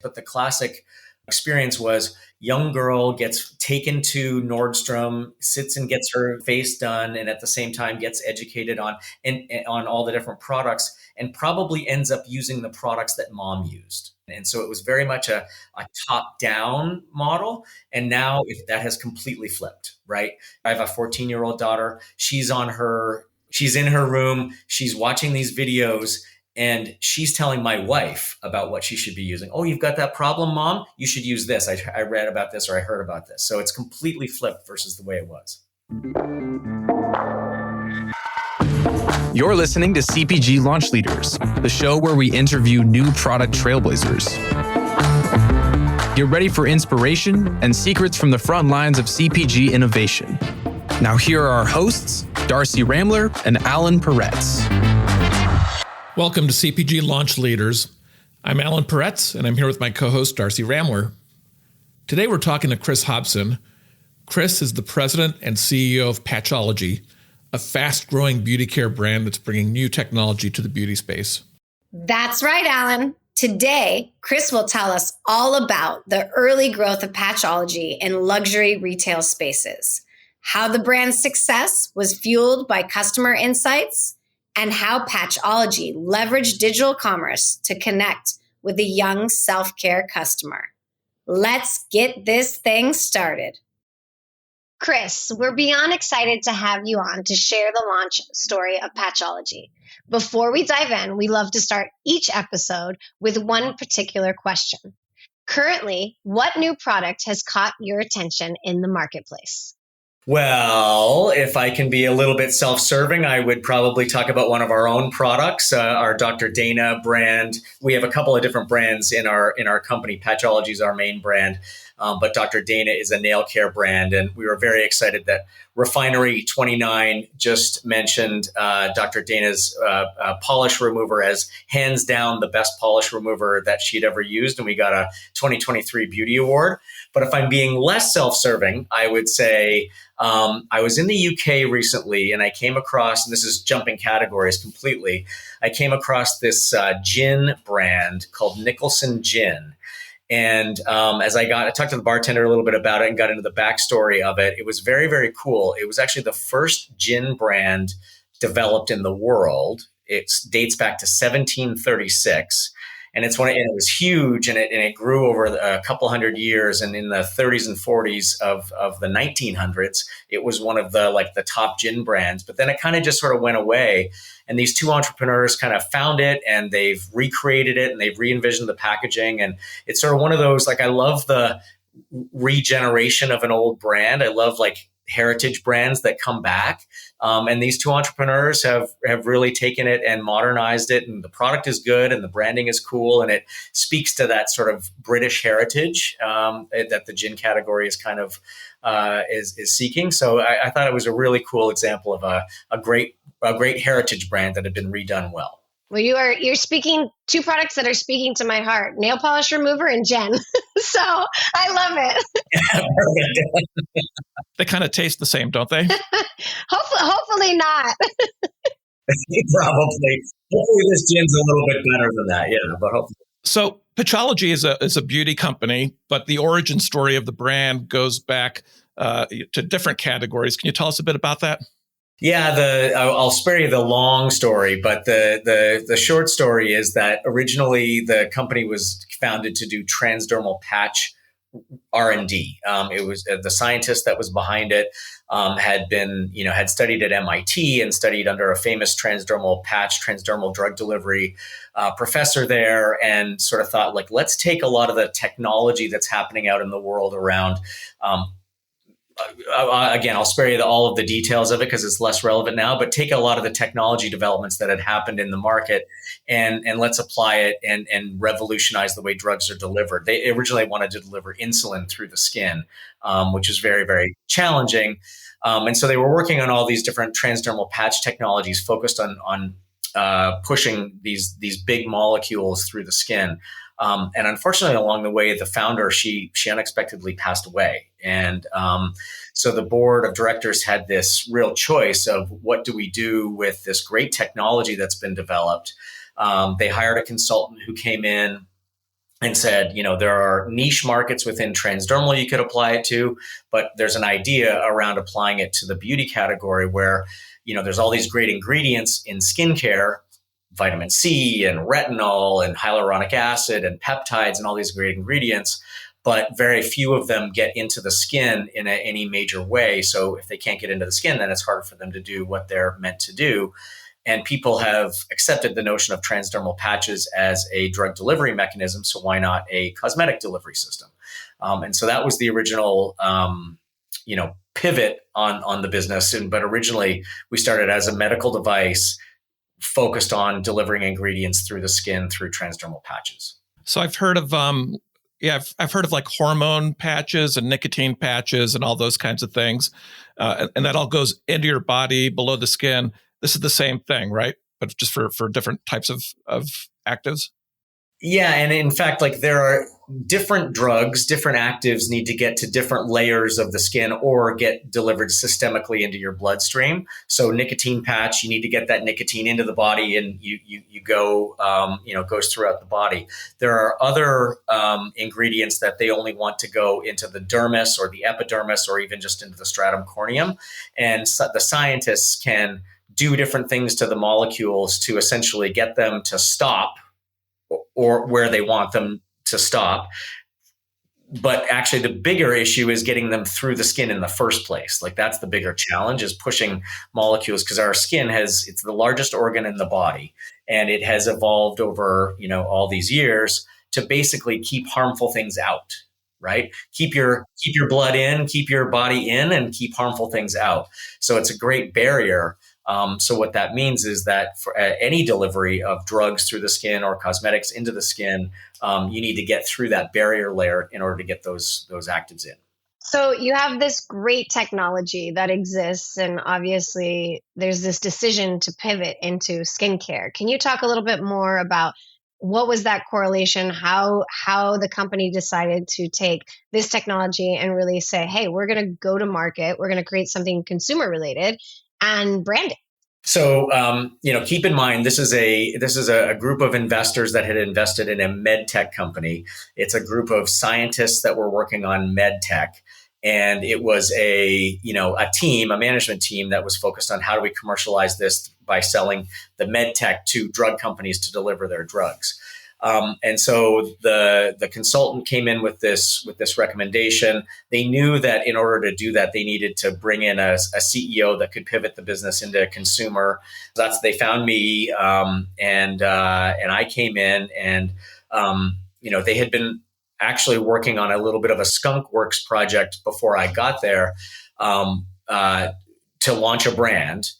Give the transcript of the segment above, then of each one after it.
But the classic experience was young girl gets taken to Nordstrom, sits and gets her face done, and at the same time gets educated and on all the different products, and probably ends up using the products that mom used. And so it was very much a top-down model. And now that has completely flipped, right? I have a 14-year-old daughter. She's in her room. She's watching these videos. And she's telling my wife about what she should be using. Oh, you've got that problem, Mom? You should use this. I read about this or I heard about this. So it's completely flipped versus the way it was. You're listening to CPG Launch Leaders, the show where we interview new product trailblazers. Get ready for inspiration and secrets from the front lines of CPG innovation. Now here are our hosts, Darcy Ramler and Allan Peretz. Welcome to CPG Launch Leaders. I'm Allan Peretz, and I'm here with my co-host, Darcy Ramler. Today, we're talking to Chris Hobson. Chris is the president and CEO of Patchology, a fast-growing beauty care brand that's bringing new technology to the beauty space. That's right, Allan. Today, Chris will tell us all about the early growth of Patchology in luxury retail spaces, how the brand's success was fueled by customer insights, and how Patchology leveraged digital commerce to connect with the young self-care customer. Let's get this thing started. Chris, we're beyond excited to have you on to share the launch story of Patchology. Before we dive in, we love to start each episode with one particular question. Currently, what new product has caught your attention in the marketplace? Well, if I can be a little bit self-serving, I would probably talk about one of our own products, our Dr. Dana brand. We have a couple of different brands in our company. Patchology is our main brand, but Dr. Dana is a nail care brand. And we were very excited that Refinery 29 just mentioned Dr. Dana's polish remover as hands down the best polish remover that she'd ever used. And we got a 2023 Beauty Award. But if I'm being less self-serving, I would say I was in the UK recently and I came across, and this is jumping categories completely, I came across this gin brand called Nicholson Gin. And as I talked to the bartender a little bit about it and got into the backstory of it, it was very, very cool. It was actually the first gin brand developed in the world. It dates back to 1736. And it was huge, and it grew over a couple hundred years. And in the 30s and 40s of the 1900s, it was one of the top gin brands. But then it kind of just sort of went away. And these two entrepreneurs kind of found it, and they've recreated it, and they've re-envisioned the packaging. And it's sort of one of those, I love the regeneration of an old brand. I love heritage brands that come back. And these two entrepreneurs have really taken it and modernized it. And the product is good and the branding is cool. And it speaks to that sort of British heritage that the gin category is kind of is seeking. So I thought it was a really cool example of a great heritage brand that had been redone well. Well, you're speaking two products that are speaking to my heart: nail polish remover and gin. So I love it. They kind of taste the same, don't they? Hopefully not. Probably. Hopefully this gin's a little bit better than that. Yeah, but hopefully. So Patchology is a beauty company, but the origin story of the brand goes back to different categories. Can you tell us a bit about that? Yeah, I'll spare you the long story, but the short story is that originally the company was founded to do transdermal patch R&D. It was the scientist that was behind it had studied at MIT and studied under a famous transdermal drug delivery professor there, and sort of thought let's take a lot of the technology that's happening out in the world around. Again, I'll spare you all of the details of it because it's less relevant now, but take a lot of the technology developments that had happened in the market and let's apply it and revolutionize the way drugs are delivered. They originally wanted to deliver insulin through the skin, which is very, very challenging. And so they were working on all these different transdermal patch technologies focused on pushing these big molecules through the skin. And unfortunately, along the way, the founder, she unexpectedly passed away. And so the board of directors had this real choice of what do we do with this great technology that's been developed. They hired a consultant who came in and said, there are niche markets within transdermal you could apply it to, but there's an idea around applying it to the beauty category where, there's all these great ingredients in skincare, vitamin C and retinol and hyaluronic acid and peptides and all these great ingredients, but very few of them get into the skin in any major way. So if they can't get into the skin, then it's harder for them to do what they're meant to do. And people have accepted the notion of transdermal patches as a drug delivery mechanism. So why not a cosmetic delivery system? And so that was the original, pivot on the business. But originally we started as a medical device focused on delivering ingredients through the skin through transdermal patches. So I've heard of, I've heard of like hormone patches and nicotine patches and all those kinds of things. And that all goes into your body below the skin. This is the same thing, right? But just for different types of actives? Yeah. And in fact, like there are different drugs, different actives need to get to different layers of the skin or get delivered systemically into your bloodstream. So nicotine patch, you need to get that nicotine into the body and you go, goes throughout the body. There are other ingredients that they only want to go into the dermis or the epidermis or even just into the stratum corneum. And so the scientists can do different things to the molecules to essentially get them to stop or where they want them to stop. But actually the bigger issue is getting them through the skin in the first place. Like that's the bigger challenge, is pushing molecules, because our skin it's the largest organ in the body, and it has evolved over, all these years to basically keep harmful things out, right? Keep your blood in, keep your body in, and keep harmful things out. So it's a great barrier. So what that means is that for any delivery of drugs through the skin or cosmetics into the skin, you need to get through that barrier layer in order to get those actives in. So you have this great technology that exists, and obviously there's this decision to pivot into skincare. Can you talk a little bit more about what was that correlation, how the company decided to take this technology and really say, hey, we're going to go to market, we're going to create something consumer related and brand it? So, keep in mind, this is a group of investors that had invested in a med tech company. It's a group of scientists that were working on med tech. And it was a management team that was focused on how do we commercialize this by selling the med tech to drug companies to deliver their drugs. And so the consultant came in with this recommendation. They knew that in order to do that, they needed to bring in a CEO that could pivot the business into consumer. They found me, and I came in, and they had been actually working on a little bit of a skunk works project before I got there, to launch a brand.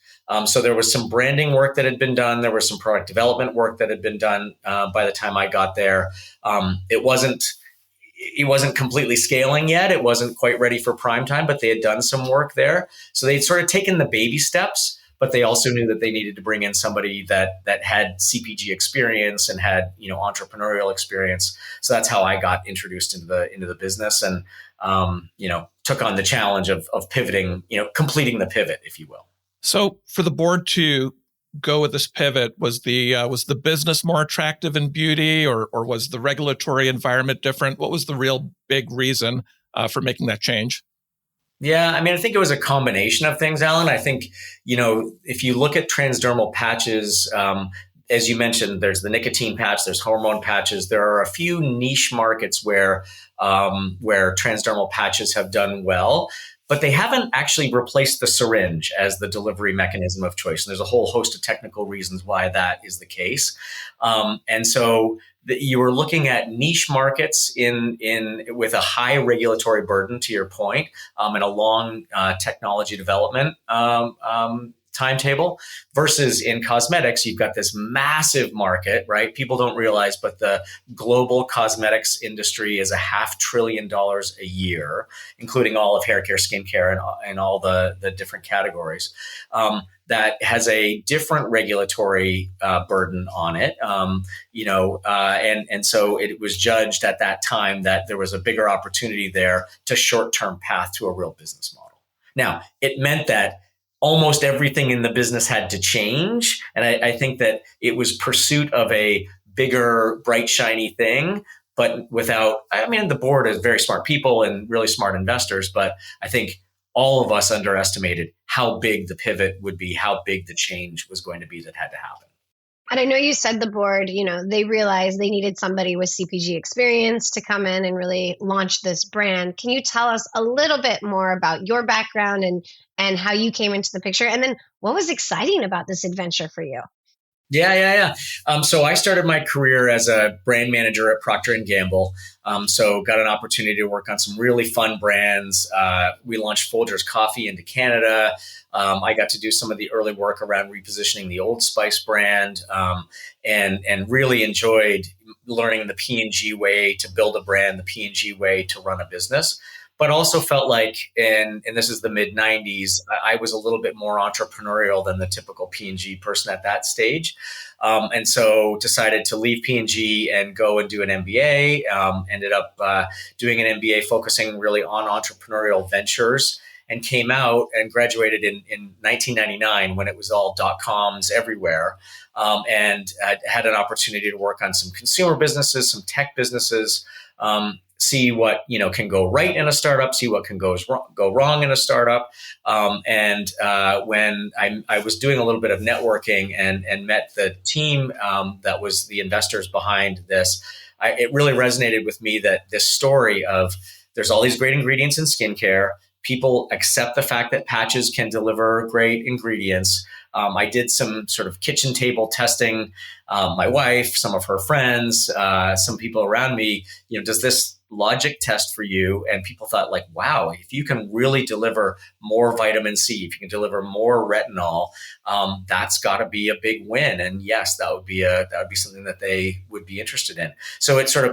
So there was some branding work that had been done. There was some product development work that had been done by the time I got there. It wasn't completely scaling yet. It wasn't quite ready for prime time, but they had done some work there. So they'd sort of taken the baby steps, but they also knew that they needed to bring in somebody that had CPG experience and had entrepreneurial experience. So that's how I got introduced into the business, and took on the challenge of pivoting, completing the pivot, if you will. So for the board to go with this pivot, was the business more attractive in beauty, or was the regulatory environment different? What was the real big reason for making that change? Yeah, I think it was a combination of things, Allan. I think, if you look at transdermal patches, as you mentioned, there's the nicotine patch, there's hormone patches. There are a few niche markets where transdermal patches have done well, but they haven't actually replaced the syringe as the delivery mechanism of choice. And there's a whole host of technical reasons why that is the case. And so you were looking at niche markets with a high regulatory burden, to your point, and a long technology development timetable, versus in cosmetics, you've got this massive market, right? People don't realize, but the global cosmetics industry is $500 billion a year, including all of hair care, skincare, and all the different categories. That has a different regulatory burden on it, and so it was judged at that time that there was a bigger opportunity there to short-term path to a real business model. Now, it meant that almost everything in the business had to change, and I think that it was pursuit of a bigger, bright, shiny thing. but the board is very smart people and really smart investors, but I think all of us underestimated how big the pivot would be, how big the change was going to be that had to happen. And I know you said the board, they realized they needed somebody with CPG experience to come in and really launch this brand. Can you tell us a little bit more about your background and how you came into the picture? And then what was exciting about this adventure for you? Yeah. So I started my career as a brand manager at Procter & Gamble. So got an opportunity to work on some really fun brands. We launched Folgers Coffee into Canada. I got to do some of the early work around repositioning the Old Spice brand, and really enjoyed learning the P&G way to build a brand, the P&G way to run a business. But also felt like, and this is the mid 90s, I was a little bit more entrepreneurial than the typical P&G person at that stage. And so decided to leave P&G and go and do an MBA. Ended up doing an MBA focusing really on entrepreneurial ventures, and came out and graduated in 1999 when it was all .coms everywhere. And had an opportunity to work on some consumer businesses, some tech businesses, see what can go right in a startup, see what can go wrong in a startup. And when I was doing a little bit of networking and met the team that was the investors behind this, it really resonated with me that this story of there's all these great ingredients in skincare. People accept the fact that patches can deliver great ingredients. I did some sort of kitchen table testing. My wife, some of her friends, some people around me, does this logic test for you? And people thought like, wow, if you can really deliver more vitamin C, if you can deliver more retinol, that's got to be a big win. And yes, that would be something that they would be interested in. So it sort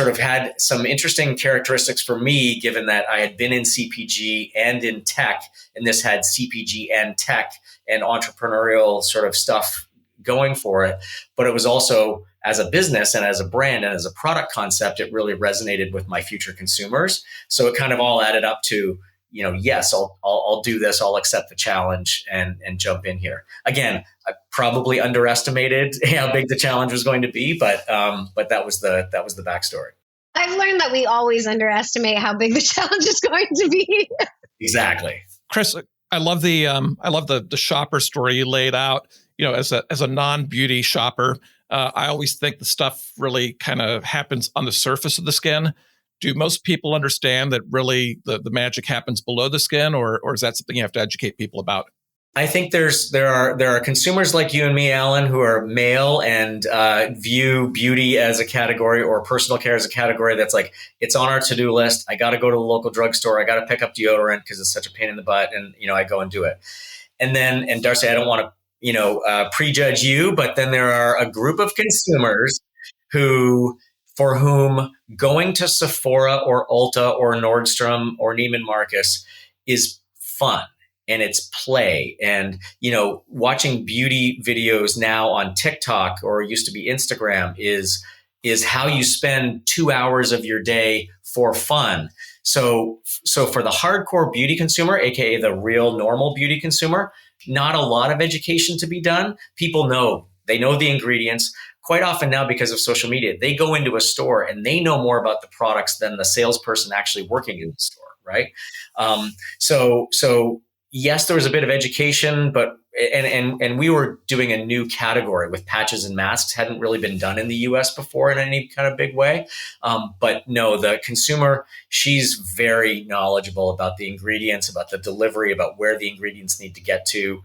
of had some interesting characteristics for me, given that I had been in CPG and in tech, and this had CPG and tech and entrepreneurial sort of stuff going for it. But it was also, as a business and as a brand and as a product concept, it really resonated with my future consumers. So it kind of all added up to, yes, I'll do this. I'll accept the challenge and jump in here. Again, I probably underestimated how big the challenge was going to be, but that was the backstory. I've learned that we always underestimate how big the challenge is going to be. Exactly. Chris, I love the shopper story you laid out. As a non-beauty shopper, I always think the stuff really kind of happens on the surface of the skin. Do most people understand that really the magic happens below the skin, or is that something you have to educate people about? I think there are consumers like you and me, Allan, who are male and view beauty as a category or personal care as a category that's like, it's on our to-do list. I got to go to the local drugstore. I got to pick up deodorant because it's such a pain in the butt, and I go and do it. And Darcy, I don't want to prejudge you, but then there are a group of consumers for whom going to Sephora or Ulta or Nordstrom or Neiman Marcus is fun and it's play. And, watching beauty videos now on TikTok, or used to be Instagram, is how you spend 2 hours of your day for fun. So for the hardcore beauty consumer, AKA the real normal beauty consumer, not a lot of education to be done. People know the ingredients. Quite often now, because of social media, they go into a store and they know more about the products than the salesperson actually working in the store, right? So yes, there was a bit of education, but and we were doing a new category with patches and masks. Hadn't really been done in the US before in any kind of big way. But no, the consumer, she's very knowledgeable about the ingredients, about the delivery, about where the ingredients need to get to,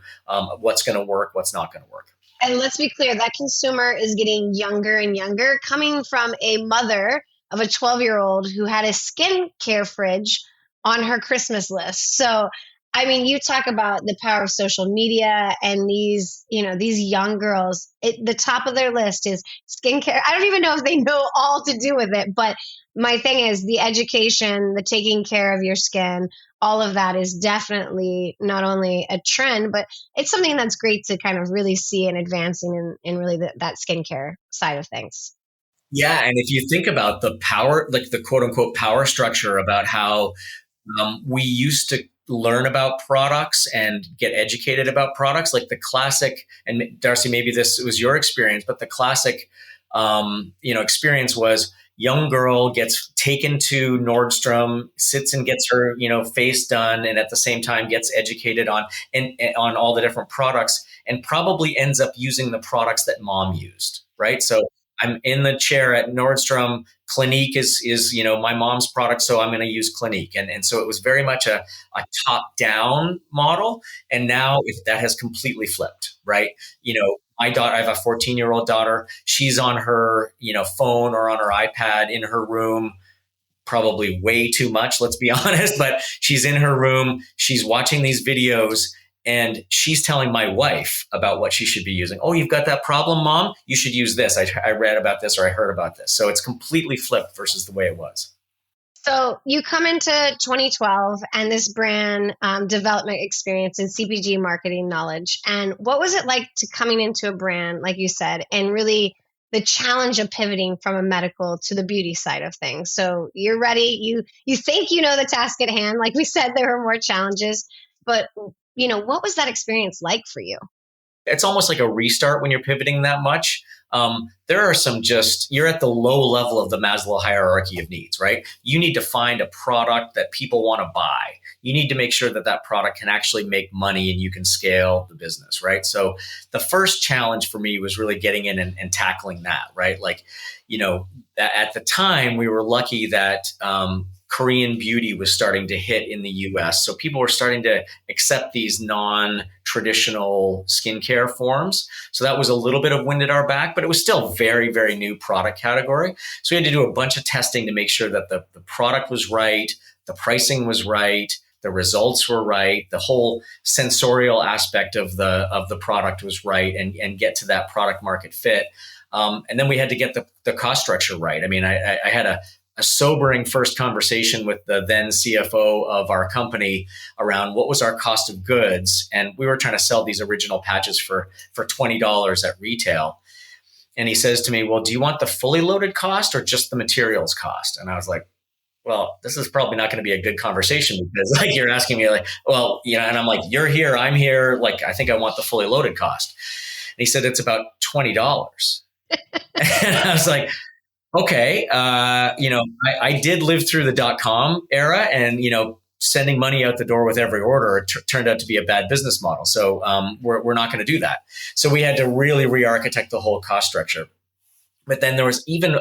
what's going to work, what's not going to work. And let's be clear, that consumer is getting younger and younger, coming from a mother of a 12-year-old who had a skincare fridge on her Christmas list. So, I mean, you talk about the power of social media and these young girls, the top of their list is skincare. I don't even know if they know all to do with it, but my thing is the education, the taking care of your skin, all of that is definitely not only a trend, but it's something that's great to kind of really see and advancing in really that skincare side of things. Yeah. And if you think about the power, like the quote unquote power structure about how we used to learn about products and get educated about products, like the classic, and Darcy, maybe this was your experience, but the classic, experience was young girl gets taken to Nordstrom, sits and gets her, face done, and at the same time gets educated and on all the different products, and probably ends up using the products that mom used, right? So I'm in the chair at Nordstrom. Clinique is my mom's product, so I'm going to use Clinique, and so it was very much a top down model, and now that has completely flipped, right? My daughter, I have a 14-year-old daughter. She's on her phone or on her iPad in her room, probably way too much, let's be honest, but she's in her room, she's watching these videos, and she's telling my wife about what she should be using. Oh, you've got that problem, Mom? You should use this. I read about this, or I heard about this. So it's completely flipped versus the way it was. So you come into 2012 and this brand development experience and CPG marketing knowledge. And what was it like to coming into a brand, like you said, and really the challenge of pivoting from a medical to the beauty side of things? So you're ready. You think you know the task at hand. Like we said, there were more challenges. But what was that experience like for you? It's almost like a restart when you're pivoting that much. There are you're at the low level of the Maslow hierarchy of needs, right? You need to find a product that people want to buy. You need to make sure that product can actually make money and you can scale the business, right? So the first challenge for me was really getting in and tackling that, right? Like, at the time we were lucky that, Korean beauty was starting to hit in the US. So people were starting to accept these non-traditional skincare forms. So that was a little bit of wind at our back, but it was still very, very new product category. So we had to do a bunch of testing to make sure that the product was right, the pricing was right, the results were right, the whole sensorial aspect of the product was right, and get to that product market fit. And then we had to get the cost structure right. I mean, I had a sobering first conversation with the then CFO of our company around what was our cost of goods. And we were trying to sell these original patches for $20 at retail. And he says to me, well, do you want the fully loaded cost or just the materials cost? And I was like, well, this is probably not going to be a good conversation because you're asking me and I'm like, you're here, I'm here. Like, I think I want the fully loaded cost. And he said, it's about $20. And I was like, okay, I did live through the .com era, and sending money out the door with every order turned out to be a bad business model. So we're not going to do that. So we had to really re-architect the whole cost structure. But then there was even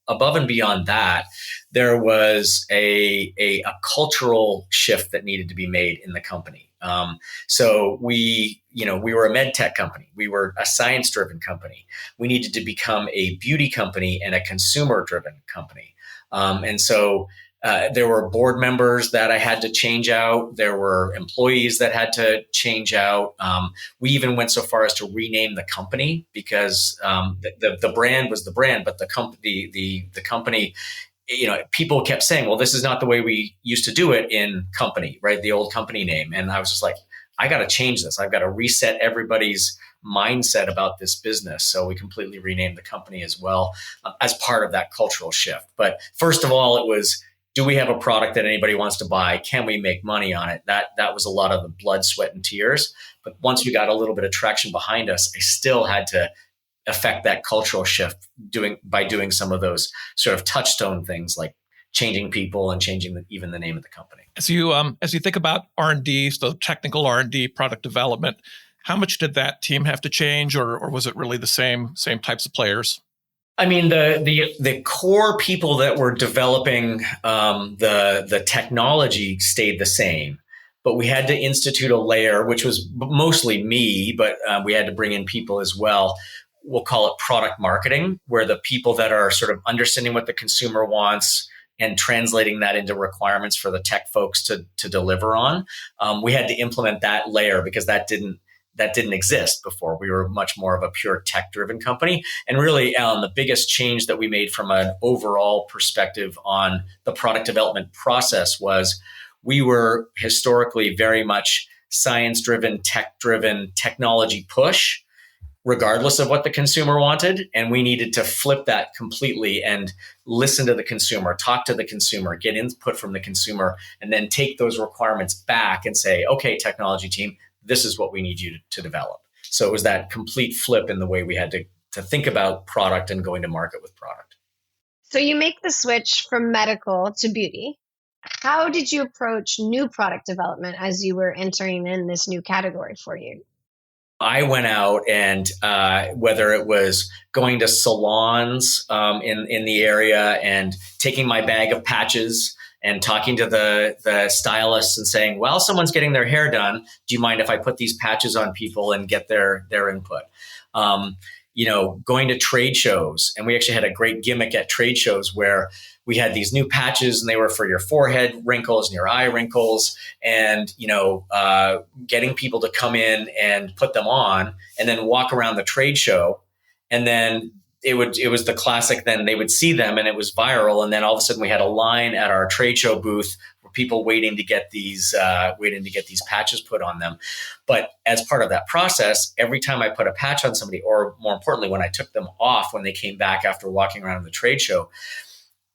above and beyond that, there was a cultural shift that needed to be made in the company. So we were a med tech company. We were a science-driven company. We needed to become a beauty company and a consumer-driven company. And so there were board members that I had to change out. There were employees that had to change out. We even went so far as to rename the company because the brand was the brand, but the company, people kept saying, well, this is not the way we used to do it in company, right? The old company name. And I was just like, I got to change this. I've got to reset everybody's mindset about this business. So we completely renamed the company as well as part of that cultural shift. But first of all, it was, do we have a product that anybody wants to buy? Can we make money on it? That was a lot of the blood, sweat, and tears. But once we got a little bit of traction behind us, I still had to affect that cultural shift by doing some of those sort of touchstone things like changing people and changing even the name of the company. As you think about R&D, so technical R&D, product development, how much did that team have to change, or was it really the same types of players? I mean, the core people that were developing the technology stayed the same, but we had to institute a layer, which was mostly me, but we had to bring in people as well. We'll call it product marketing, where the people that are sort of understanding what the consumer wants and translating that into requirements for the tech folks to deliver on. We had to implement that layer because that didn't exist before. We were much more of a pure tech-driven company. And really, Alan, the biggest change that we made from an overall perspective on the product development process was we were historically very much science-driven, tech-driven, technology push, regardless of what the consumer wanted. And we needed to flip that completely and listen to the consumer, talk to the consumer, get input from the consumer, and then take those requirements back and say, okay, technology team, this is what we need you to develop. So it was that complete flip in the way we had to think about product and going to market with product. So you make the switch from medical to beauty. How did you approach new product development as you were entering in this new category for you? I went out and whether it was going to salons in the area and taking my bag of patches and talking to the stylists and saying, well, someone's getting their hair done. Do you mind if I put these patches on people and get their input? Going to trade shows. And we actually had a great gimmick at trade shows where we had these new patches and they were for your forehead wrinkles and your eye wrinkles, and, getting people to come in and put them on and then walk around the trade show. And then it was the classic, then they would see them and it was viral. And then all of a sudden we had a line at our trade show booth for people waiting to get these patches put on them. But as part of that process, every time I put a patch on somebody, or more importantly, when I took them off, when they came back after walking around the trade show,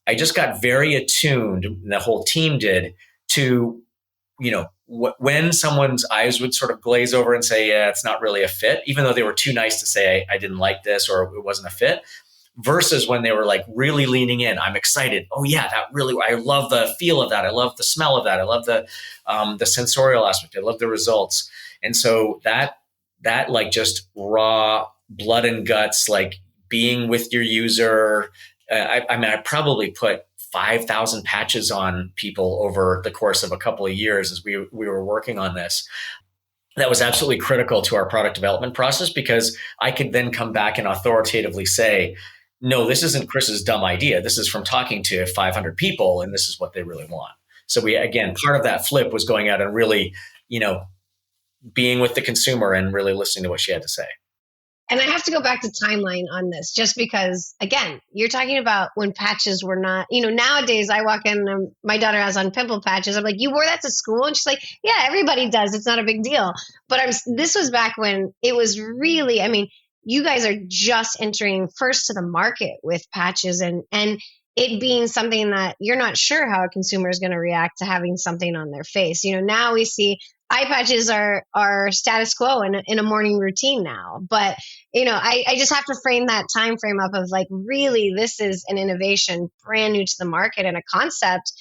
I just got very attuned, and the whole team did, to, when someone's eyes would sort of glaze over and say, yeah, it's not really a fit, even though they were too nice to say, I didn't like this or it wasn't a fit, versus when they were like really leaning in. I'm excited. Oh yeah, I love the feel of that. I love the smell of that. I love the sensorial aspect. I love the results. And so that like just raw blood and guts, like being with your user. I probably put 5,000 patches on people over the course of a couple of years as we were working on this. That was absolutely critical to our product development process, because I could then come back and authoritatively say, no, this isn't Chris's dumb idea. This is from talking to 500 people, and this is what they really want. So part of that flip was going out and really, being with the consumer and really listening to what she had to say. And I have to go back to timeline on this, just because, again, you're talking about when patches were not, nowadays I walk in and my daughter has on pimple patches. I'm like, you wore that to school? And she's like, yeah, everybody does. It's not a big deal. But this was back when it was really, you guys are just entering first to the market with patches, and it being something that you're not sure how a consumer is going to react to having something on their face. Now we see eye patches are status quo in a morning routine now. But, I just have to frame that time frame up of like, really, this is an innovation brand new to the market and a concept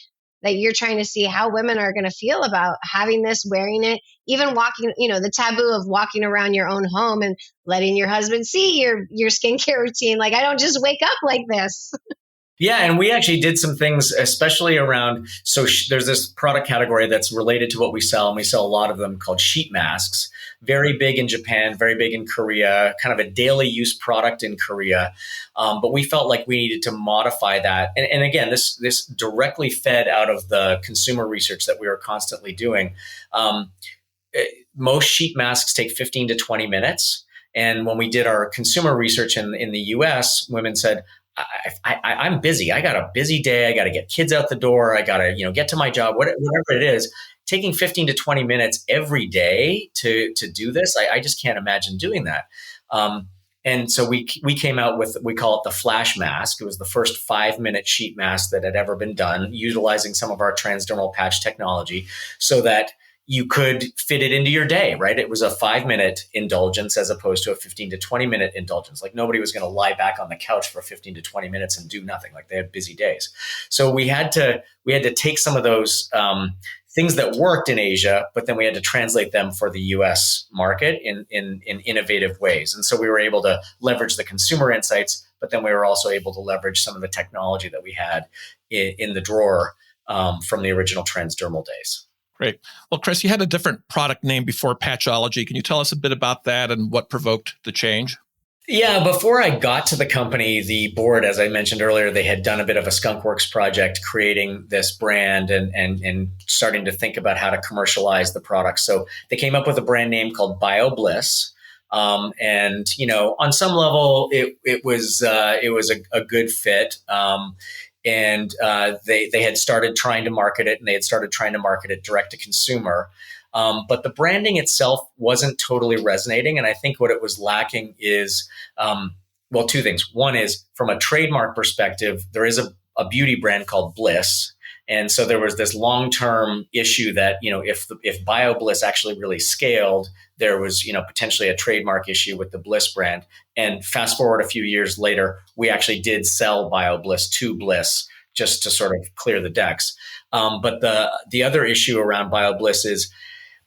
that you're trying to see how women are going to feel about having this, wearing it, even walking, the taboo of walking around your own home and letting your husband see your skincare routine. Like, I don't just wake up like this. Yeah, and we actually did some things, especially around, there's this product category that's related to what we sell, and we sell a lot of them, called sheet masks. Very big in Japan, very big in Korea, kind of a daily use product in Korea. But we felt like we needed to modify that. And again, this directly fed out of the consumer research that we were constantly doing. Most sheet masks take 15 to 20 minutes. And when we did our consumer research in the US, women said, I'm busy. I got a busy day. I got to get kids out the door. I got to, get to my job, whatever it is. Taking 15 to 20 minutes every day to do this, I just can't imagine doing that. And so we came out with, we call it the Flash Mask. It was the first 5-minute sheet mask that had ever been done, utilizing some of our transdermal patch technology so that you could fit it into your day, right? It was a 5-minute indulgence as opposed to a 15 to 20-minute indulgence. Like, nobody was going to lie back on the couch for 15 to 20 minutes and do nothing. Like, they had busy days. So we had to take some of those things that worked in Asia, but then we had to translate them for the US market in innovative ways. And so we were able to leverage the consumer insights, but then we were also able to leverage some of the technology that we had in the drawer from the original transdermal days. Great. Well, Chris, you had a different product name before Patchology. Can you tell us a bit about that and what provoked the change? Yeah, before I got to the company, the board, as I mentioned earlier, they had done a bit of a skunkworks project creating this brand and starting to think about how to commercialize the product. So they came up with a brand name called BioBliss. And, on some level, it was a good fit. And they had started trying to market it, and they had started trying to market it direct to consumer. But the branding itself wasn't totally resonating. And I think what it was lacking is, two things. One is, from a trademark perspective, there is a beauty brand called Bliss. And so there was this long-term issue that, if BioBliss actually really scaled, there was, potentially a trademark issue with the Bliss brand. And fast forward a few years later, we actually did sell BioBliss to Bliss just to sort of clear the decks. But the other issue around BioBliss is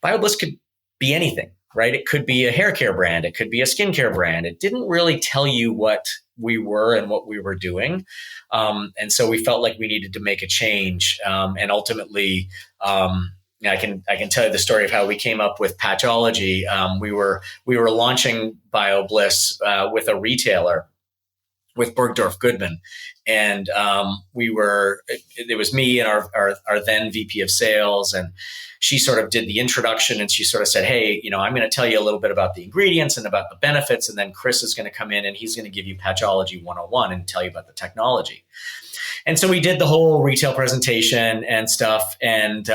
BioBliss could be anything, right? It could be a hair care brand. It could be a skincare brand. It didn't really tell you what we were and what we were doing. And so we felt like we needed to make a change. And ultimately, I can tell you the story of how we came up with Patchology. We were launching BioBliss with a retailer, with Bergdorf Goodman. And it was me and our then VP of sales. And she sort of did the introduction, and she sort of said, hey, I'm going to tell you a little bit about the ingredients and about the benefits. And then Chris is going to come in and he's going to give you Patchology 101 and tell you about the technology. And so we did the whole retail presentation and stuff. And,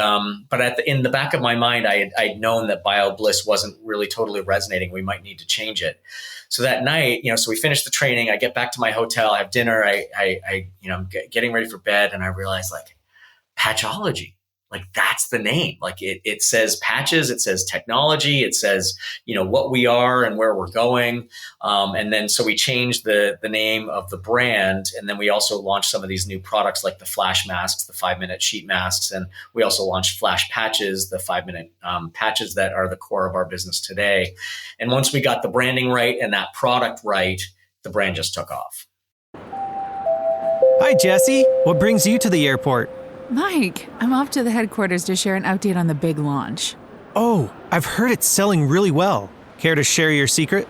but in the back of my mind, I'd known that BioBliss wasn't really totally resonating. We might need to change it. So that night, so we finished the training. I get back to my hotel, I have dinner. I'm getting ready for bed, and I realize, like, Patchology, like, that's the name. Like, it says patches, it says technology, it says, what we are and where we're going. And then so we changed the name of the brand, and then we also launched some of these new products like the flash masks, the 5-minute sheet masks, and we also launched flash patches, the 5-minute patches that are the core of our business today. And once we got the branding right and that product right, the brand just took off. Hi, Jesse. What brings you to the airport? Mike, I'm off to the headquarters to share an update on the big launch. Oh, I've heard it's selling really well. Care to share your secret?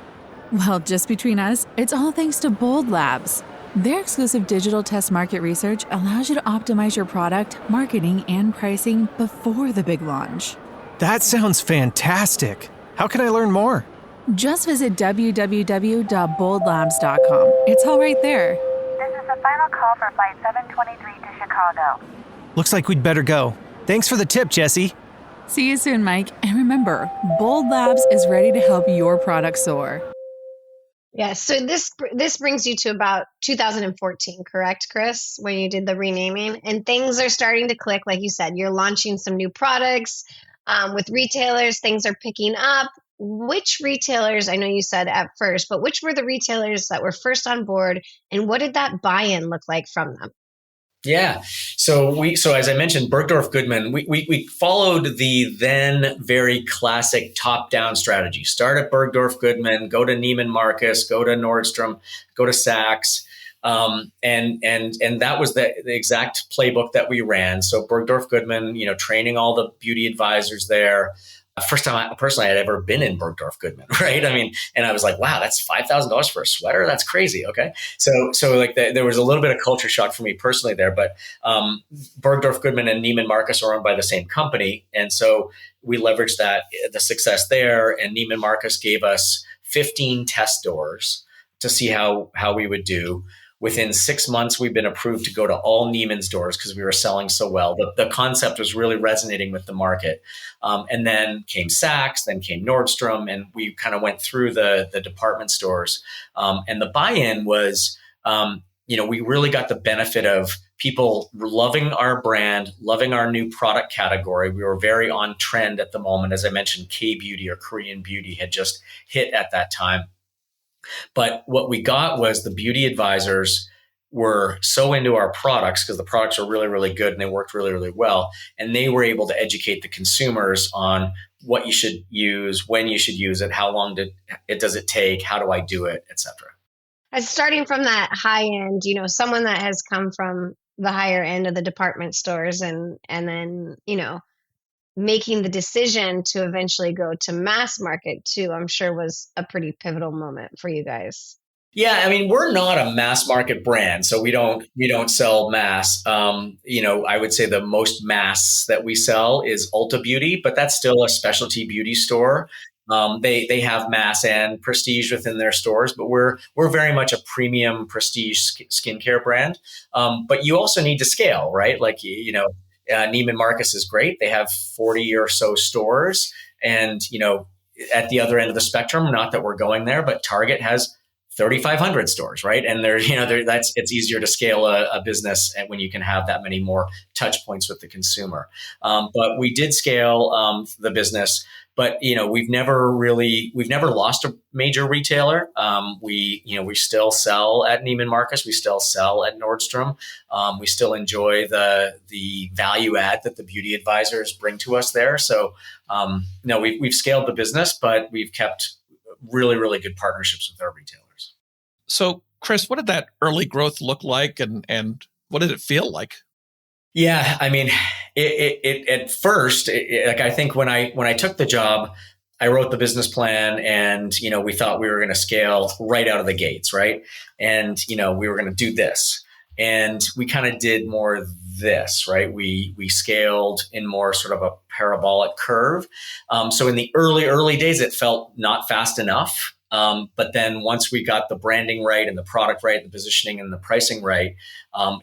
Well, just between us, it's all thanks to Bold Labs. Their exclusive digital test market research allows you to optimize your product, marketing, and pricing before the big launch. That sounds fantastic. How can I learn more? Just visit www.boldlabs.com. It's all right there. This is the final call for Flight 723 to Chicago. Looks like we'd better go. Thanks for the tip, Jesse. See you soon, Mike. And remember, Bold Labs is ready to help your product soar. Yeah, so this brings you to about 2014, correct, Chris, when you did the renaming? And things are starting to click. Like you said, you're launching some new products with retailers. Things are picking up. Which retailers, I know you said at first, but which were the retailers that were first on board, and what did that buy-in look like from them? Yeah. So as I mentioned, Bergdorf Goodman, we followed the then very classic top-down strategy. Start at Bergdorf Goodman, go to Neiman Marcus, go to Nordstrom, go to Saks. And that was the exact playbook that we ran. So Bergdorf Goodman, training all the beauty advisors there. First time I had ever been in Bergdorf Goodman, right? I mean, and I was like, wow, that's $5,000 for a sweater. That's crazy. Okay. So like there was a little bit of culture shock for me personally there, but Bergdorf Goodman and Neiman Marcus are owned by the same company. And so we leveraged the success there, and Neiman Marcus gave us 15 test stores to see how we would do. Within 6 months, we've been approved to go to all Neiman's doors because we were selling so well. The concept was really resonating with the market. And then came Saks, then came Nordstrom, and we kind of went through the department stores. And the buy-in was, we really got the benefit of people loving our brand, loving our new product category. We were very on trend at the moment. As I mentioned, K-beauty or Korean beauty had just hit at that time. But what we got was the beauty advisors were so into our products because the products are really, really good and they worked really, really well. And they were able to educate the consumers on what you should use, when you should use it, how long does it take, how do I do it, et cetera. As starting from that high end, someone that has come from the higher end of the department stores and then, making the decision to eventually go to mass market too, I'm sure was a pretty pivotal moment for you guys. Yeah, I mean, we're not a mass market brand, so we don't sell mass. I would say the most mass that we sell is Ulta Beauty, but that's still a specialty beauty store. They have mass and prestige within their stores, but we're very much a premium prestige skincare brand. But you also need to scale, right? Like, Neiman Marcus is great. They have 40 or so stores. And, at the other end of the spectrum, not that we're going there, but Target has 3,500 stores, right? And it's easier to scale a business when you can have that many more touch points with the consumer. But we did scale the business, but we've never lost a major retailer. We still sell at Neiman Marcus, we still sell at Nordstrom. We still enjoy the value add that the beauty advisors bring to us there. So no, we've scaled the business, but we've kept really, really good partnerships with our retailers. So, Chris, what did that early growth look like, and what did it feel like? Yeah, I mean, it at first, like I think when I took the job, I wrote the business plan, and we thought we were going to scale right out of the gates, right? And we were going to do this, and we kind of did more this, right? We scaled in more sort of a parabolic curve. So in the early days, it felt not fast enough. But then once we got the branding right and the product right, the positioning and the pricing right,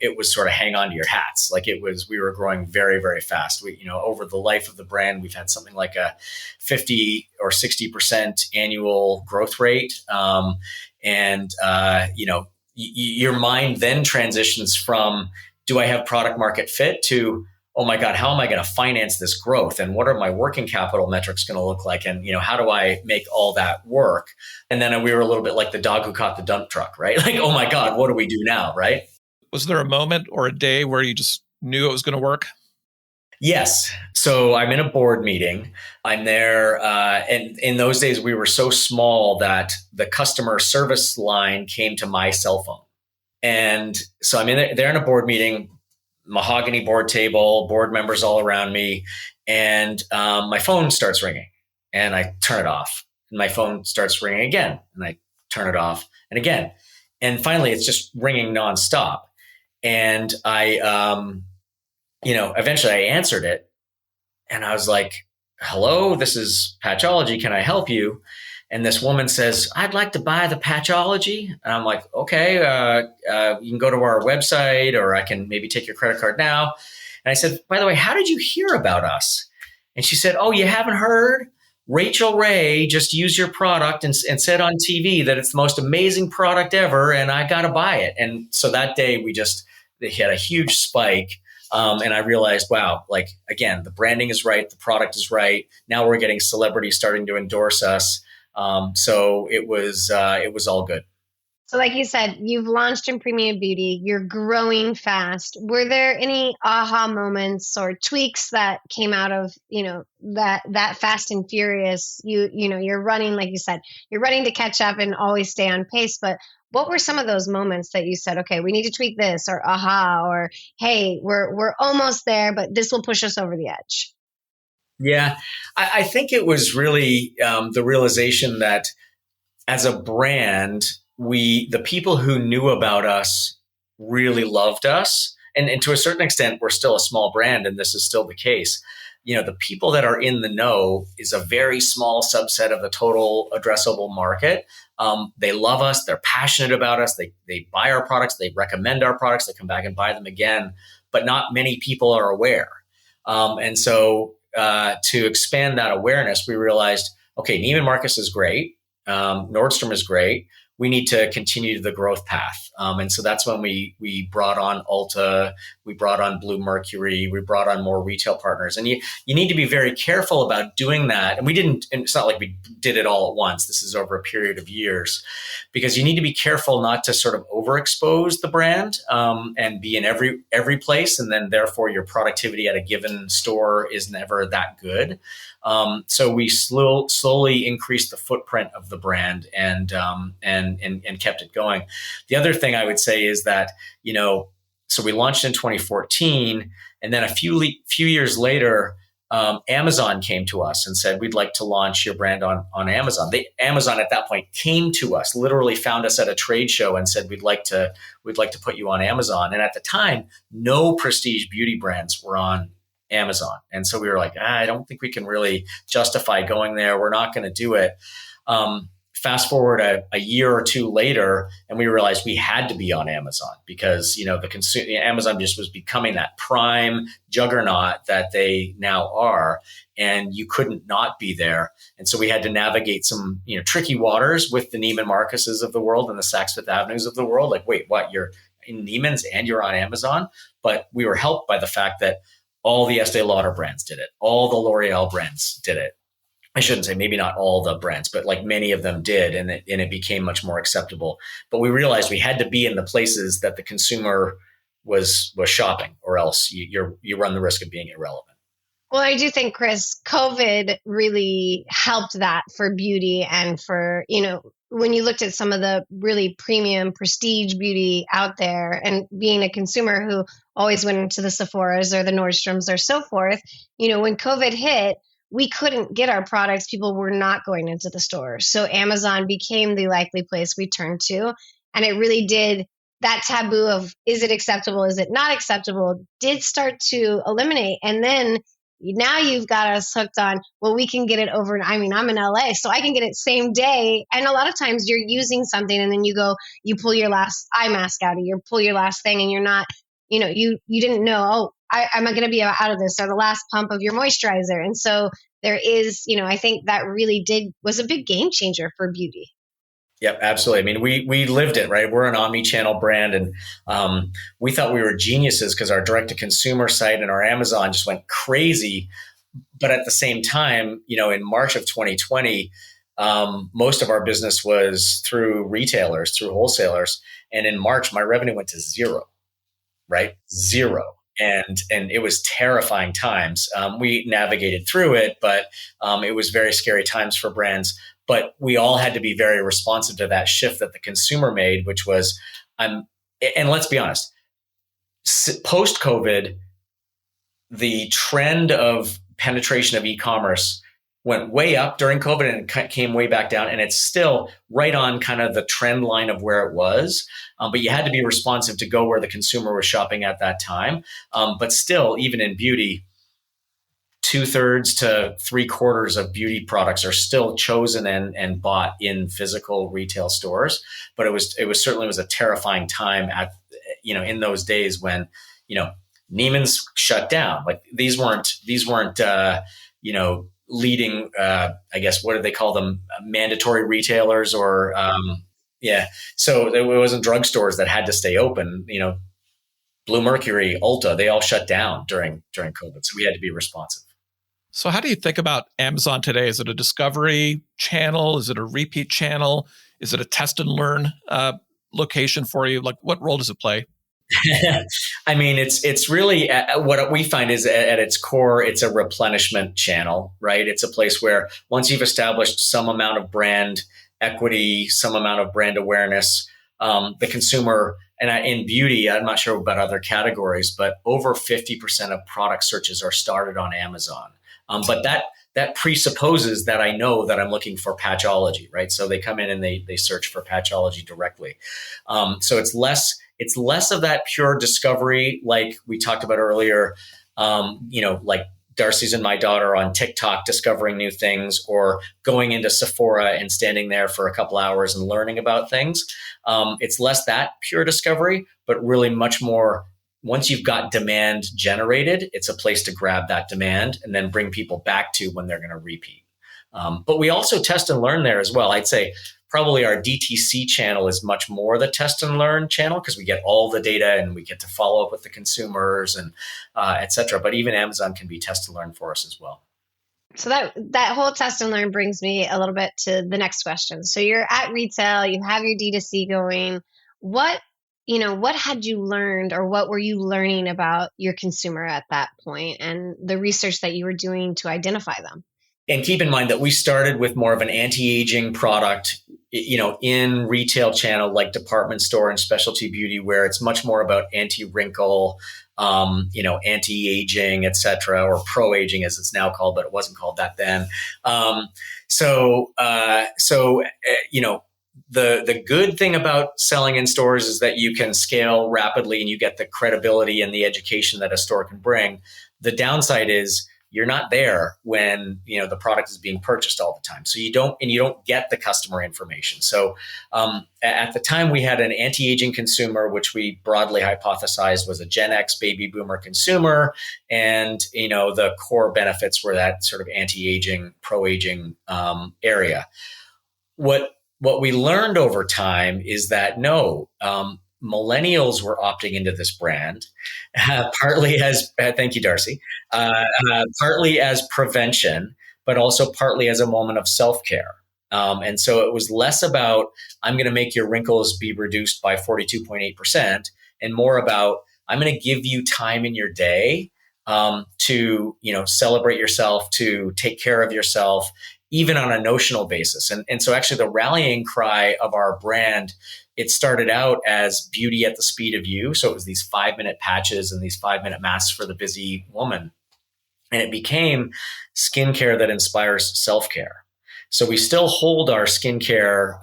it was sort of hang on to your hats. Like we were growing very, very fast. Over the life of the brand, we've had something like a 50 or 60% annual growth rate. Your mind then transitions from, do I have product market fit, to, oh my God, how am I going to finance this growth? And what are my working capital metrics going to look like? And, how do I make all that work? And then we were a little bit like the dog who caught the dump truck, right? Like, oh my God, what do we do now, right? Was there a moment or a day where you just knew it was going to work? Yes. So I'm in a board meeting. I'm there. And in those days, we were so small that the customer service line came to my cell phone. And so I'm there in a board meeting, mahogany board table, board members all around me. And my phone starts ringing, and I turn it off. And my phone starts ringing again, and I turn it off, and again. And finally, it's just ringing nonstop. And I, eventually I answered it, and I was like, hello, this is Patchology. Can I help you? And this woman says, I'd like to buy the Patchology. And I'm like, okay, you can go to our website, or I can maybe take your credit card now. And I said, by the way, how did you hear about us? And she said, oh, you haven't heard? Rachel Ray just used your product and said on TV that it's the most amazing product ever, and I got to buy it. And so that day they had a huge spike. And I realized, wow, like, again, the branding is right. The product is right. Now we're getting celebrities starting to endorse us. So it was all good. So like you said, you've launched in premium beauty, you're growing fast. Were there any aha moments or tweaks that came out of, that fast and furious? You're running, like you said, you're running to catch up and always stay on pace. But what were some of those moments that you said, okay, we need to tweak this, or aha, or hey, we're almost there, but this will push us over the edge? Yeah, I think it was really the realization that as a brand, the people who knew about us really loved us. And to a certain extent, we're still a small brand, and this is still the case. The people that are in the know is a very small subset of the total addressable market. They love us. They're passionate about us. They buy our products. They recommend our products. They come back and buy them again. But not many people are aware. And so to expand that awareness, we realized, okay, Neiman Marcus is great. Nordstrom is great. We need to continue the growth path. And so that's when we brought on Ulta, we brought on Blue Mercury, we brought on more retail partners. And you need to be very careful about doing that. And it's not like we did it all at once. This is over a period of years, because you need to be careful not to sort of overexpose the brand and be in every place. And then therefore your productivity at a given store is never that good. So we slowly increased the footprint of the brand and kept it going. The other thing I would say is that, so we launched in 2014, and then a few years later, Amazon came to us and said, we'd like to launch your brand on Amazon. Amazon at that point came to us, literally found us at a trade show and said, we'd like to put you on Amazon. And at the time, no prestige beauty brands were on Amazon. And so we were like, I don't think we can really justify going there. We're not going to do it. fast forward a year or two later, and we realized we had to be on Amazon because, Amazon just was becoming that prime juggernaut that they now are, and you couldn't not be there. And so we had to navigate some, tricky waters with the Neiman Marcuses of the world and the Saks Fifth Avenues of the world. Like, wait, what? You're in Neiman's and you're on Amazon? But we were helped by the fact that all the Estee Lauder brands did it. All the L'Oreal brands did it. I shouldn't say maybe not all the brands, but like many of them did. And it became much more acceptable. But we realized we had to be in the places that the consumer was shopping, or else you run the risk of being irrelevant. Well, I do think, Chris, COVID really helped that for beauty and for, when you looked at some of the really premium prestige beauty out there, and being a consumer who always went into the Sephoras or the Nordstroms or so forth, when COVID hit, we couldn't get our products. People were not going into the stores. So Amazon became the likely place we turned to. And it really did, that taboo of, is it acceptable? Is it not acceptable? Did start to eliminate. And then now you've got us hooked on, well, we can get it over. I mean, I'm in LA, so I can get it same day. And a lot of times you're using something and then you pull your last eye mask out, or you pull your last thing, and you're not, you didn't know, I'm going to be out of this, or the last pump of your moisturizer. And so there is, I think that really was a big game changer for beauty. Yep, absolutely. I mean, we lived it, right? We're an omni-channel brand, and we thought we were geniuses because our direct-to-consumer site and our Amazon just went crazy. But at the same time, in March of 2020, most of our business was through retailers, through wholesalers. And in March, my revenue went to zero, right? Zero. And it was terrifying times. We navigated through it, but it was very scary times for brands. But we all had to be very responsive to that shift that the consumer made, which was, and let's be honest, post-COVID, the trend of penetration of e-commerce went way up during COVID and came way back down. And it's still right on kind of the trend line of where it was. But you had to be responsive to go where the consumer was shopping at that time. But still, even in beauty, 2/3 to 3/4 of beauty products are still chosen and bought in physical retail stores. But it was certainly a terrifying time in those days when, Neiman's shut down. Like these weren't leading, I guess, what do they call them? Mandatory retailers or, So it wasn't drugstores that had to stay open, Blue Mercury, Ulta, they all shut down during COVID. So we had to be responsive. So how do you think about Amazon today? Is it a discovery channel? Is it a repeat channel? Is it a test and learn location for you? Like, what role does it play? I mean, it's really what we find is at its core, it's a replenishment channel, right? It's a place where once you've established some amount of brand equity, some amount of brand awareness, the consumer, and in beauty, I'm not sure about other categories, but over 50% of product searches are started on Amazon. But that presupposes that I know that I'm looking for Patchology, right? So they come in and they search for Patchology directly. So it's less of that pure discovery, like we talked about earlier, like Darcy's and my daughter on TikTok discovering new things, or going into Sephora and standing there for a couple hours and learning about things. It's less that pure discovery, but really much more. Once you've got demand generated, it's a place to grab that demand and then bring people back to when they're going to repeat. But we also test and learn there as well. I'd say probably our DTC channel is much more the test and learn channel because we get all the data and we get to follow up with the consumers and et cetera. But even Amazon can be test and learn for us as well. So that whole test and learn brings me a little bit to the next question. So you're at retail, you have your D2C going. What had you learned, or what were you learning about your consumer at that point and the research that you were doing to identify them? And keep in mind that we started with more of an anti-aging product, in retail channel like department store and specialty beauty, where it's much more about anti-wrinkle, anti-aging, et cetera, or pro-aging as it's now called, but it wasn't called that then. The good thing about selling in stores is that you can scale rapidly and you get the credibility and the education that a store can bring. The downside is you're not there when, the product is being purchased all the time. So you don't get the customer information. So at the time we had an anti-aging consumer, which we broadly hypothesized was a Gen X baby boomer consumer. And, the core benefits were that sort of anti-aging, pro-aging area. What we learned over time is that no, millennials were opting into this brand, partly as, thank you, Darcy, partly as prevention, but also partly as a moment of self-care. And so it was less about, I'm going to make your wrinkles be reduced by 42.8%, and more about, I'm going to give you time in your day to, celebrate yourself, to take care of yourself, even on a notional basis. And so actually the rallying cry of our brand, it started out as beauty at the speed of you. So it was these 5-minute patches and these 5-minute masks for the busy woman. And it became skincare that inspires self-care. So we still hold our skincare,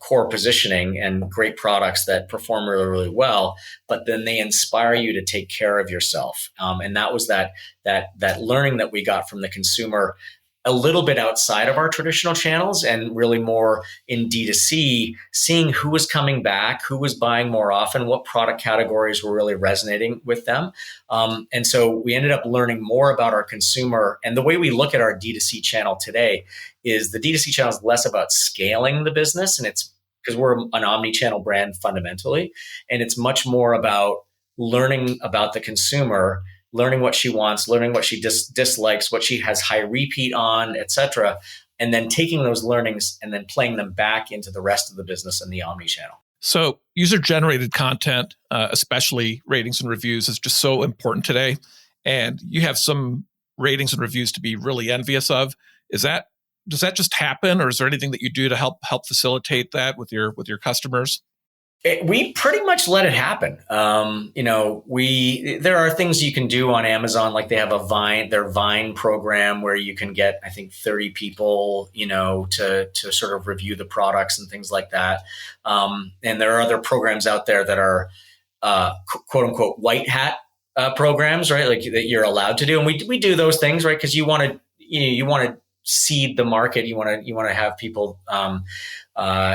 core positioning and great products that perform really, really well, but then they inspire you to take care of yourself. And that was that learning that we got from the consumer, a little bit outside of our traditional channels and really more in D2C, seeing who was coming back, who was buying more often, what product categories were really resonating with them. And so we ended up learning more about our consumer. And the way we look at our D2C channel today is the D2C channel is less about scaling the business. And it's because we're an omni-channel brand fundamentally. And it's much more about learning about the consumer, learning what she wants, learning what she dislikes, what she has high repeat on, et cetera, and then taking those learnings and then playing them back into the rest of the business and the omni-channel. So user-generated content, especially ratings and reviews, is just so important today. And you have some ratings and reviews to be really envious of. Does that just happen, or is there anything that you do to help facilitate that with your customers? We pretty much let it happen. There are things you can do on Amazon, like they have their Vine program where you can get, I think, 30 people, to sort of review the products and things like that. And there are other programs out there that are quote unquote white hat programs, right? Like that you're allowed to do, and we do those things, right? Because you want to seed the market, you want to have people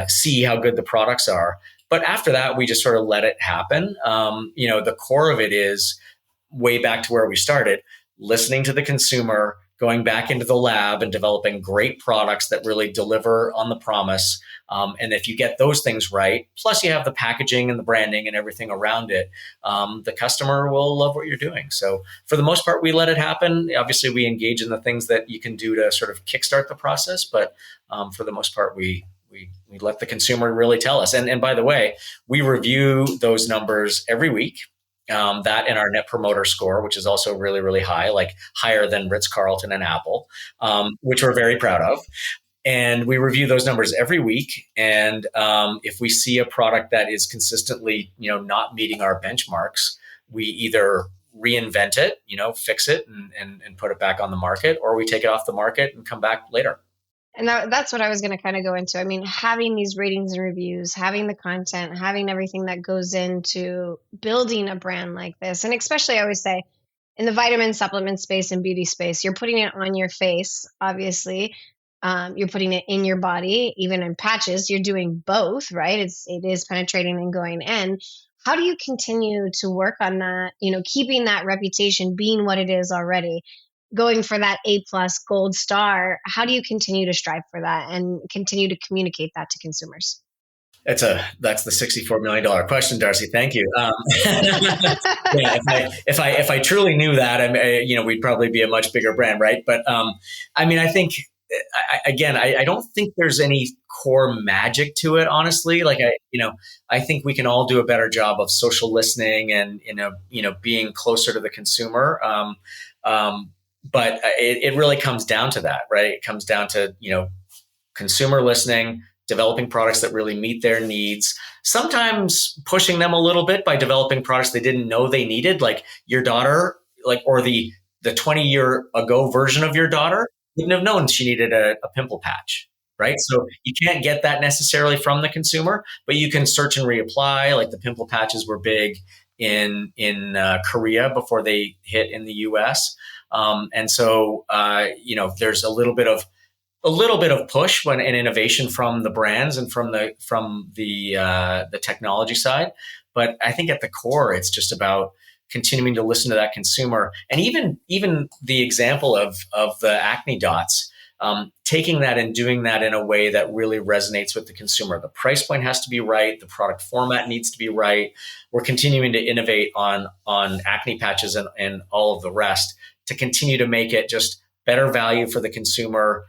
see how good the products are. But after that, we just sort of let it happen. The core of it is way back to where we started, listening to the consumer, going back into the lab and developing great products that really deliver on the promise. And if you get those things right, plus you have the packaging and the branding and everything around it, the customer will love what you're doing. So for the most part, we let it happen. Obviously, we engage in the things that you can do to sort of kickstart the process. But for the most part, we let the consumer really tell us. And by the way, we review those numbers every week. That and our net promoter score, which is also really, really high, like higher than Ritz-Carlton and Apple, which we're very proud of. And we review those numbers every week. And if we see a product that is consistently, not meeting our benchmarks, we either reinvent it, fix it and put it back on the market, or we take it off the market and come back later. And that's what I was going to kind of go into. I mean, having these ratings and reviews, having the content, having everything that goes into building a brand like this. And especially, I always say, in the vitamin supplement space and beauty space, you're putting it on your face, obviously. You're putting it in your body, even in patches. You're doing both, right? It is penetrating and going in. How do you continue to work on that, keeping that reputation being what it is already? Going for that A+ gold star, how do you continue to strive for that and continue to communicate that to consumers? That's the $64 million question, Darcy. Thank you. Yeah, if I truly knew that, we'd probably be a much bigger brand, right? But I think I don't think there's any core magic to it, honestly. Like I think we can all do a better job of social listening and being closer to the consumer. But it really comes down to that, right? It comes down to, consumer listening, developing products that really meet their needs, sometimes pushing them a little bit by developing products they didn't know they needed, like your daughter, or the 20-year ago version of your daughter wouldn't have known she needed a pimple patch, right? So you can't get that necessarily from the consumer, but you can search and reapply, like the pimple patches were big. in Korea before they hit in the U.S. And so there's a little bit of push and innovation from the brands and from the technology side. But I think at the core, it's just about continuing to listen to that consumer. And even the example of the acne dots, taking that and doing that in a way that really resonates with the consumer. The price point has to be right. The product format needs to be right. We're continuing to innovate on acne patches and all of the rest to continue to make it just better value for the consumer,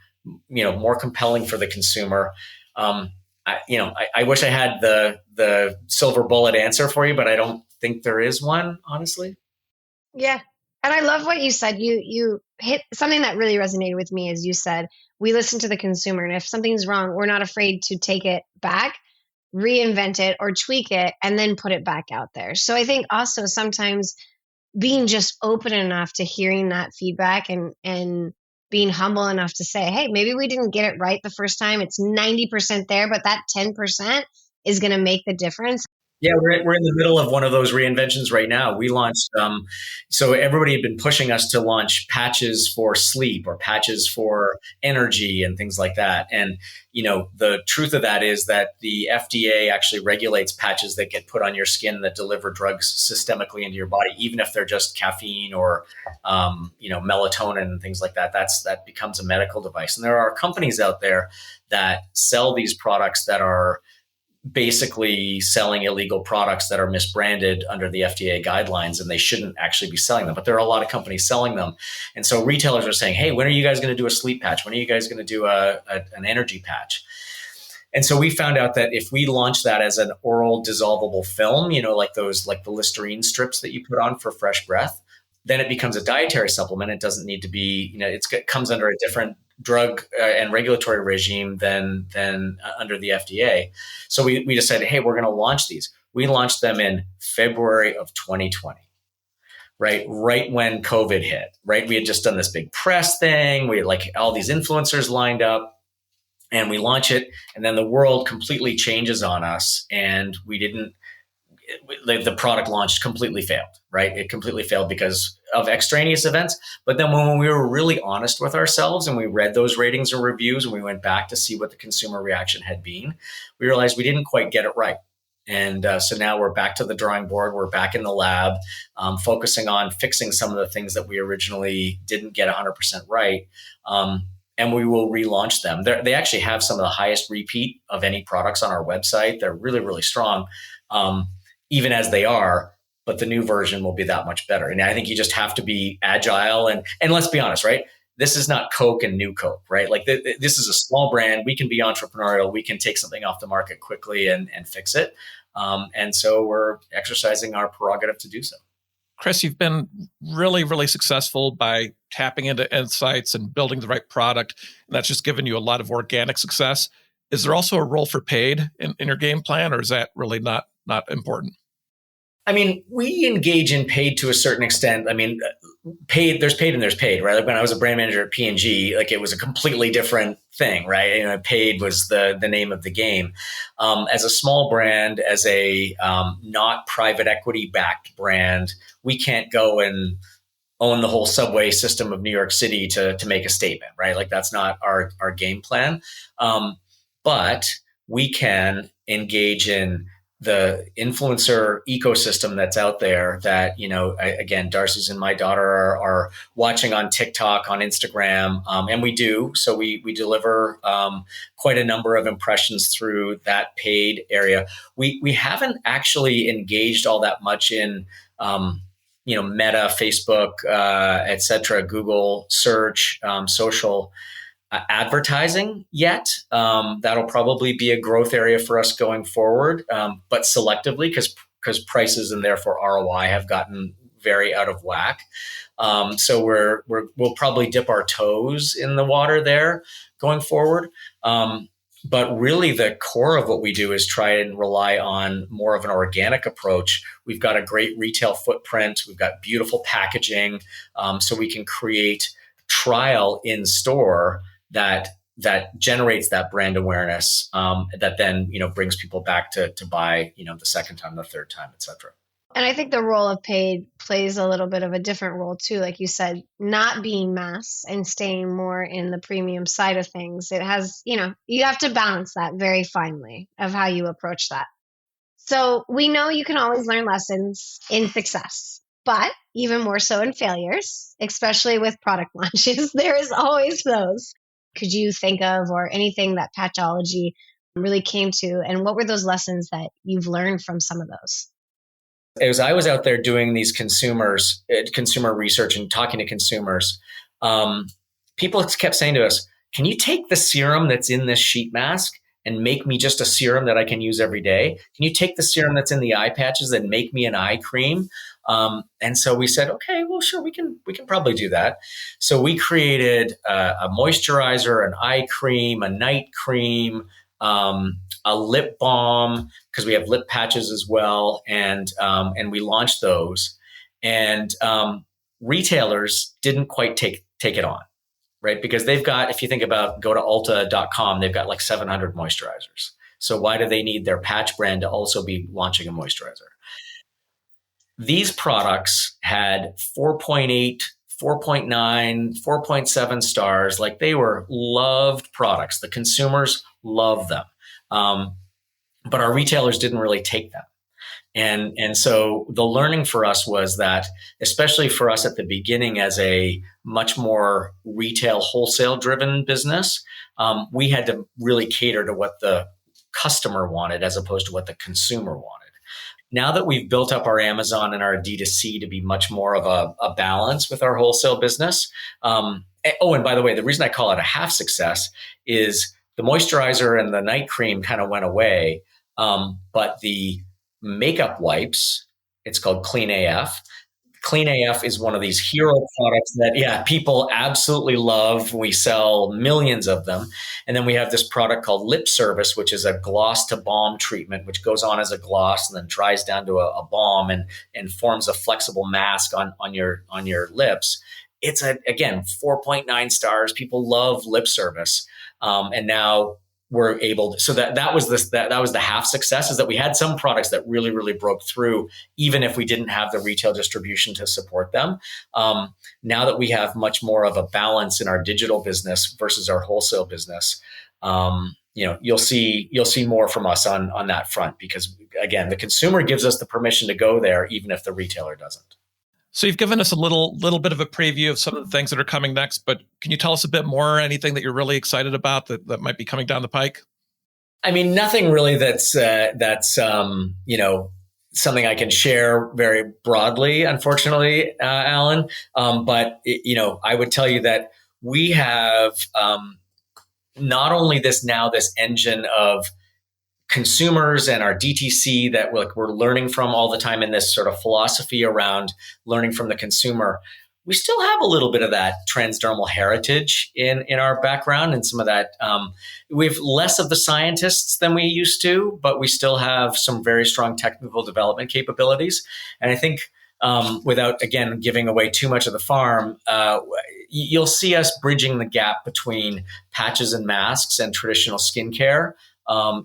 more compelling for the consumer. I wish I had the silver bullet answer for you, but I don't think there is one, honestly. Yeah. And I love what you said. You hit something that really resonated with me. As you said, we listen to the consumer, and if something's wrong, we're not afraid to take it back, reinvent it or tweak it, and then put it back out there. So I think also sometimes being just open enough to hearing that feedback and being humble enough to say, hey, maybe we didn't get it right the first time. It's 90% there, but that 10% is going to make the difference. Yeah, we're in the middle of one of those reinventions right now. We launched, so everybody had been pushing us to launch patches for sleep or patches for energy and things like that. And, the truth of that is that the FDA actually regulates patches that get put on your skin that deliver drugs systemically into your body, even if they're just caffeine or, melatonin and things like that. That becomes a medical device. And there are companies out there that sell these products that are basically selling illegal products that are misbranded under the FDA guidelines, and they shouldn't actually be selling them. But there are a lot of companies selling them. And so retailers are saying, hey, when are you guys going to do a sleep patch? When are you guys going to do an energy patch? And so we found out that if we launch that as an oral dissolvable film, like the Listerine strips that you put on for fresh breath, then it becomes a dietary supplement. It doesn't need to be, it comes under a different drug and regulatory regime than under the FDA. So we decided, hey, we're going to launch these. We launched them in February of 2020, right when COVID hit, right? We had just done this big press thing. We had all these influencers lined up, and we launch it, and then the world completely changes on us, and the product launched completely failed, right? It completely failed because of extraneous events. But then when we were really honest with ourselves and we read those ratings and reviews and we went back to see what the consumer reaction had been, we realized we didn't quite get it right. And so now we're back to the drawing board. We're back in the lab, focusing on fixing some of the things that we originally didn't get 100% right. And we will relaunch them. They actually have some of the highest repeat of any products on our website. They're really, really strong. Even as they are, but the new version will be that much better. And I think you just have to be agile and let's be honest, right? This is not Coke and New Coke, right? This is a small brand. We can be entrepreneurial. We can take something off the market quickly and fix it. And so we're exercising our prerogative to do so. Chris, you've been really, really successful by tapping into insights and building the right product. And that's just given you a lot of organic success. Is there also a role for paid in your game plan, or is that really not important? I mean, we engage in paid to a certain extent. I mean, there's paid and there's paid, right? Like when I was a brand manager at P&G, it was a completely different thing, right? Paid was the name of the game. As a small brand, as a not private equity backed brand, we can't go and own the whole subway system of New York City to make a statement, right? That's not our game plan. But we can engage in the influencer ecosystem that's out there that, again, Darcy's and my daughter are watching on TikTok, on Instagram, and we do. So we deliver quite a number of impressions through that paid area. We haven't actually engaged all that much in, Meta, Facebook, et cetera, Google search, social advertising yet. That'll probably be a growth area for us going forward, but selectively because prices and therefore ROI have gotten very out of whack. So we'll probably dip our toes in the water there going forward. But really the core of what we do is try and rely on more of an organic approach. We've got a great retail footprint. We've got beautiful packaging. So we can create trial in store that generates that brand awareness, that then, brings people back to buy, the second time, the third time, et cetera. And I think the role of paid plays a little bit of a different role too. Like you said, not being mass and staying more in the premium side of things. It has, you have to balance that very finely of how you approach that. So we know you can always learn lessons in success, but even more so in failures, especially with product launches, there is always those. Could you think of, or anything that Patchology really came to, and what were those lessons that you've learned from some of those? As I was out there doing these consumer research and talking to consumers, people kept saying to us, can you take the serum that's in this sheet mask and make me just a serum that I can use every day? Can you take the serum that's in the eye patches and make me an eye cream? And so we said, okay, well, sure, we can probably do that. So we created a moisturizer, an eye cream, a night cream, a lip balm, because we have lip patches as well, and we launched those. And retailers didn't quite take it on, right? Because they've got, if you think about, go to Ulta.com, they've got like 700 moisturizers. So why do they need their patch brand to also be launching a moisturizer? These products had 4.8, 4.9, 4.7 stars. Like, they were loved products. The consumers love them. But our retailers didn't really take them. And so the learning for us was that, especially for us at the beginning as a much more retail wholesale driven business, we had to really cater to what the customer wanted as opposed to what the consumer wanted. Now that we've built up our Amazon and our D2C to be much more of a balance with our wholesale business. And by the way, the reason I call it a half success is the moisturizer and the night cream kind of went away. But the makeup wipes, it's called Clean AF. Clean AF is one of these hero products that, people absolutely love. We sell millions of them. And then we have this product called Lip Service, which is a gloss to balm treatment, which goes on as a gloss and then dries down to a balm and forms a flexible mask on your lips. It's again, 4.9 stars. People love Lip Service. And now we're able to, so that was the half success, is that we had some products that really, really broke through, even if we didn't have the retail distribution to support them. Now that we have much more of a balance in our digital business versus our wholesale business, you'll see more from us on that front, because again, the consumer gives us the permission to go there, even if the retailer doesn't. So you've given us a little bit of a preview of some of the things that are coming next, but can you tell us a bit more, anything that you're really excited about that might be coming down the pike? I mean, nothing really that's something I can share very broadly, unfortunately, Allan. But I would tell you that we have not only this engine of consumers and our DTC that we're learning from all the time in this sort of philosophy around learning from the consumer. We still have a little bit of that transdermal heritage in our background, and some of that. We have less of the scientists than we used to, but we still have some very strong technical development capabilities. And I think without, again, giving away too much of the farm, you'll see us bridging the gap between patches and masks and traditional skincare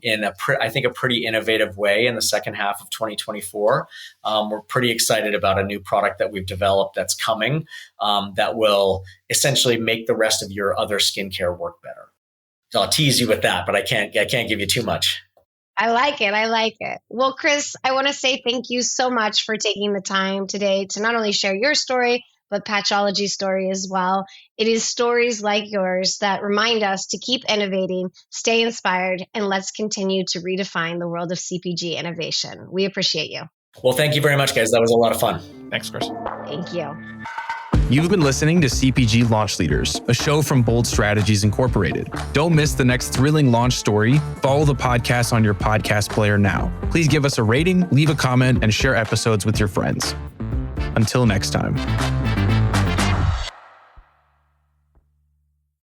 in I think a pretty innovative way in the second half of 2024. We're pretty excited about a new product that we've developed that's coming that will essentially make the rest of your other skincare work better. So I'll tease you with that, but I can't give you too much. I like it. Well, Chris, I want to say thank you so much for taking the time today to not only share your story, but Patchology's story as well. It is stories like yours that remind us to keep innovating, stay inspired, and let's continue to redefine the world of CPG innovation. We appreciate you. Well, thank you very much, guys. That was a lot of fun. Thanks, Chris. Thank you. You've been listening to CPG Launch Leaders, a show from Bold Strategies Incorporated. Don't miss the next thrilling launch story. Follow the podcast on your podcast player now. Please give us a rating, leave a comment, and share episodes with your friends. Until next time.